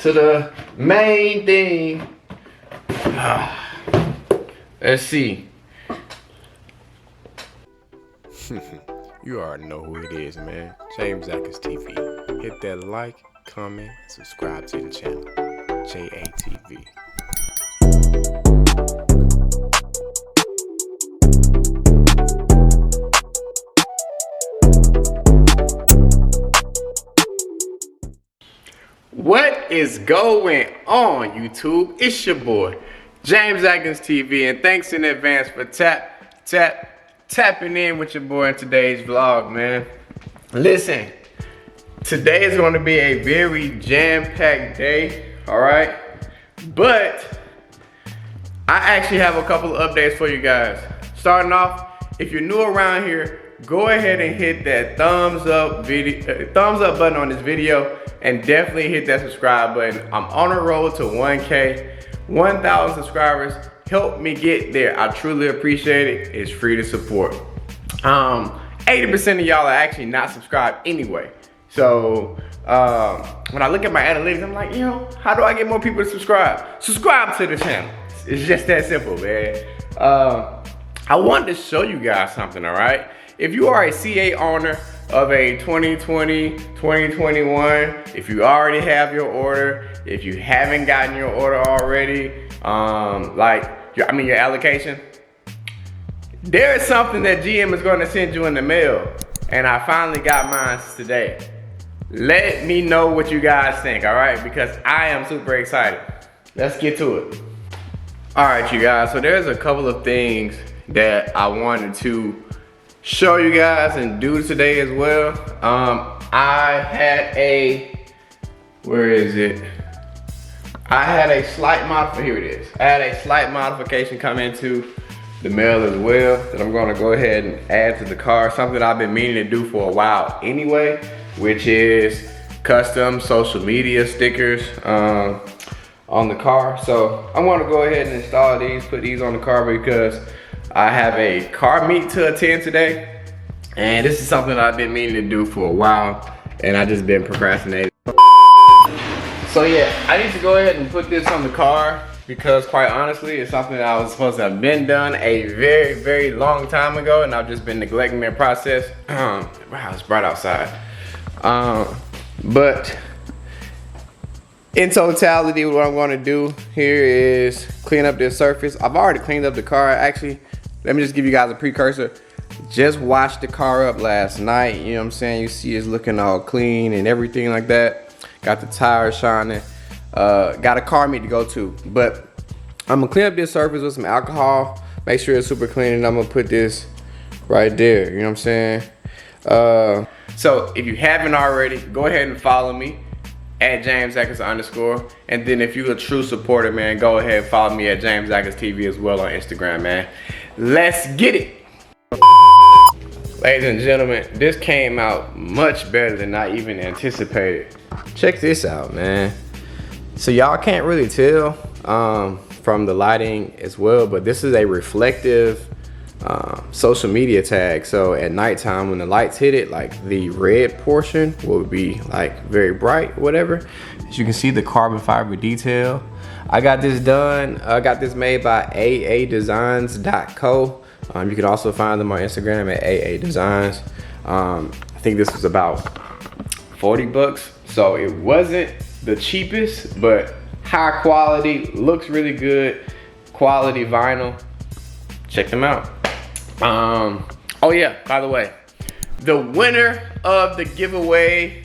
to the main thing. Let's see. You already know who it is, man. JamesAtkinsTv. Hit that like, comment, subscribe to the channel. JATV. What is going on, YouTube? It's your boy, JamesAtkinsTv, and thanks in advance for tapping in with your boy in today's vlog, man. Listen, today is going to be a very jam-packed day, all right? But I actually have a couple of updates for you guys. Starting off, if you're new around here, go ahead and hit that thumbs up button on this video, and definitely hit that subscribe button. I'm on a road to 1K, 1,000 subscribers. Help me get there. I truly appreciate it. It's free to support. 80% of y'all are actually not subscribed anyway. So when I look at my analytics, I'm like, how do I get more people to subscribe? Subscribe to the channel. It's just that simple, man. I wanted to show you guys something, all right? If you are a C8 owner of a 2020, 2021, if you already have your order, if you haven't gotten your order already, your allocation, there is something that GM is going to send you in the mail, and I finally got mine today. Let me know what you guys think, all right? Because I am super excited. Let's get to it. All right, you guys, so there's a couple of things that I wanted to show you guys and do today as well. I had a slight modification come into the mail as well that I'm gonna go ahead and add to the car. Something I've been meaning to do for a while anyway, which is custom social media stickers on the car. So I want to go ahead and install these, put these on the car because I have a car meet to attend today, and this is something I've been meaning to do for a while, and I just been procrastinating. So yeah, I need to go ahead and put this on the car because quite honestly, it's something that I was supposed to have been done a very, very long time ago, and I've just been neglecting that process. Wow, it's bright outside. But in totality, what I'm gonna do here is clean up this surface. I've already cleaned up the car, actually. Let me just give you guys a precursor. Just washed the car up last night, you know what I'm saying? You see it's looking all clean and everything like that. Got the tires shining. Got a car meet to go to. But I'm gonna clean up this surface with some alcohol. Make sure it's super clean, and I'm gonna put this right there, you know what I'm saying? So if you haven't already, go ahead and follow me at JamesAtkins_, and then if you're a true supporter, man, go ahead and follow me at JamesAtkinsTv as well on Instagram, man. Let's get it. Ladies and gentlemen, this came out much better than I even anticipated. Check this out, man. So y'all can't really tell from the lighting as well, but this is a reflective social media tag. So at nighttime when the lights hit it, like the red portion will be like very bright, whatever. As you can see, the carbon fiber detail. I got this done. I got this made by aadesigns.co. You can also find them on Instagram at aadesigns. I think this was about 40 bucks. So it wasn't the cheapest, but high quality, looks really good, quality vinyl. Check them out. Oh yeah, by the way, the winner of the giveaway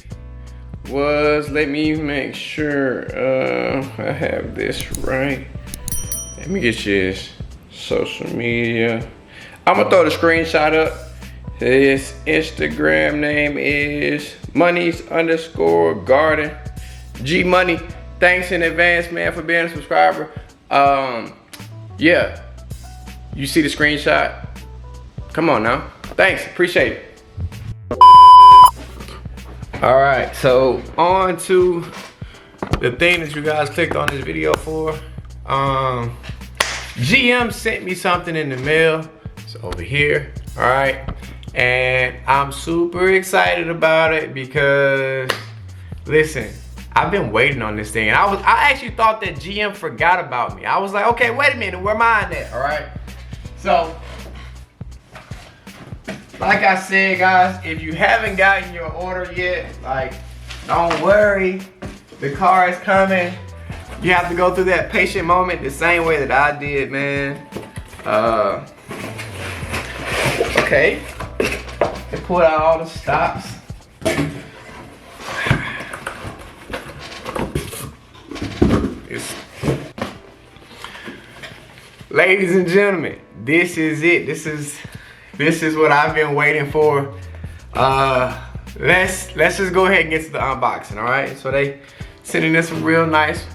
was, let me make sure I have this right. Let me get you his social media. I'm gonna throw the screenshot up. His Instagram name is Monies_Garden. G Money. Thanks in advance, man, for being a subscriber. Yeah, you see the screenshot? Come on now. Thanks, appreciate it. All right, so on to the thing that you guys clicked on this video for. GM sent me something in the mail. It's over here, all right? And I'm super excited about it because, listen, I've been waiting on this thing. And I actually thought that GM forgot about me. I was like, okay, wait a minute, where mine at? All right. So, like I said, guys, if you haven't gotten your order yet, like, don't worry, the car is coming. You have to go through that patient moment the same way that I did, man. Okay, they pulled out all the stops. Ladies and gentlemen, this is it. This is what I've been waiting for. Let's just go ahead and get to the unboxing, all right? So they sending us some real nice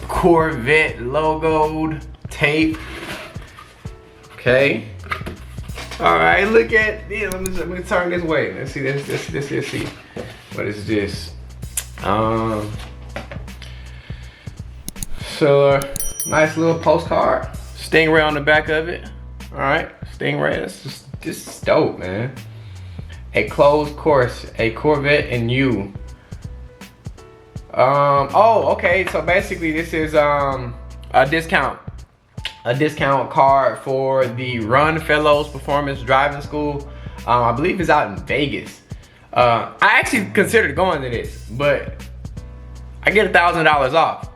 Corvette logoed tape. Okay. All right, look at this. Let me turn this way. Let's see this. Let's see. What is this? So nice little postcard. Stingray on the back of it. All right, Stingray. This is dope, man. A closed course, a Corvette and you. Oh, okay. So basically, this is a discount card for the Run Fellows Performance Driving School. I believe it's out in Vegas. I actually considered going to this, but I get $1,000 off.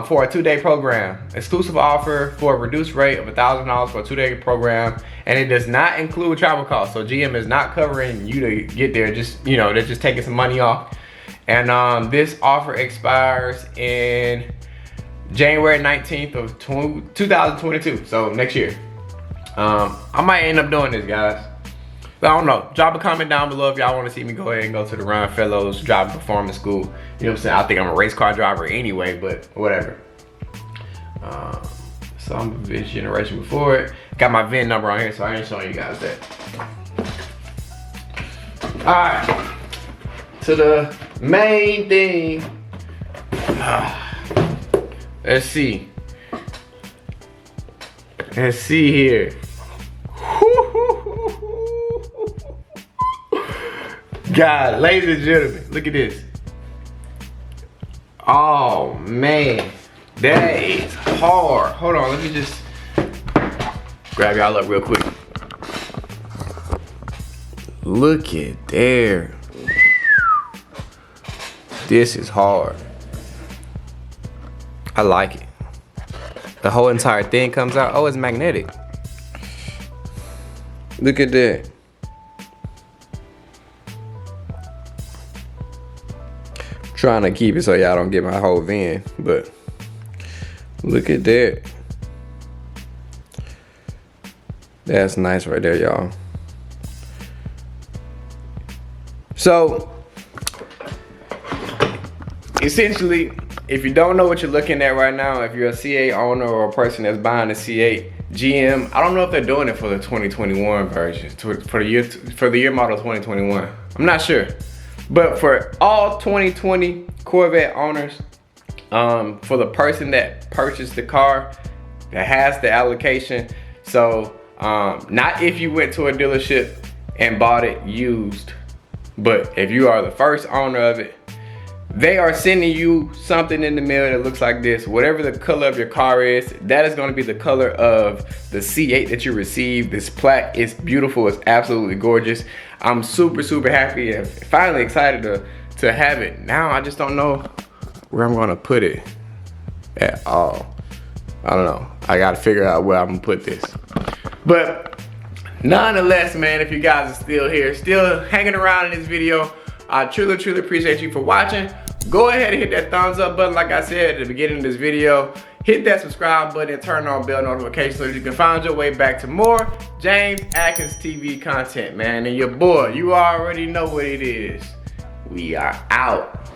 For a 2-day program. Exclusive offer for a reduced rate of $1,000 for a 2-day program, and it does not include travel costs. So GM is not covering you to get there. Just, you know, they're just taking some money off. And this offer expires in January 19th of 2022. So next year. I might end up doing this, guys. But I don't know. Drop a comment down below if y'all want to see me go ahead and go to the Run Fellows Driving Performance School. You know what I'm saying? I think I'm a race car driver anyway, but whatever. So I'm a VIN generation before it. Got my VIN number on here, so I ain't showing you guys that. Alright. To the main thing. Let's see. Let's see here. God, ladies and gentlemen, look at this. Oh man, that is hard. Hold on, let me just grab y'all up real quick. Look at there. This is hard. I like it. The whole entire thing comes out. Oh, it's magnetic. Look at that. Trying to keep it so y'all don't get my whole VIN, but look at that. That's nice right there, y'all. So essentially, if you don't know what you're looking at right now, if you're a C8 owner or a person that's buying a C8, GM, I don't know if they're doing it for the 2021 version, for the year model 2021. I'm not sure. But for all 2020 Corvette owners, for the person that purchased the car, that has the allocation, so not if you went to a dealership and bought it used, but if you are the first owner of it, they are sending you something in the mail that looks like this. Whatever the color of your car is, that is going to be the color of the C8 that you receive. This plaque is beautiful. It's absolutely gorgeous. I'm super happy and finally excited to have it. Now I just don't know where I'm going to put it at all. I don't know. I got to figure out where I'm going to put this. But nonetheless, man, if you guys are still here, still hanging around in this video, I truly appreciate you for watching. Go ahead and hit that thumbs up button like I said at the beginning of this video. Hit that subscribe button and turn on bell notifications so that you can find your way back to more James Atkins TV content, man. And your boy, you already know what it is. We are out.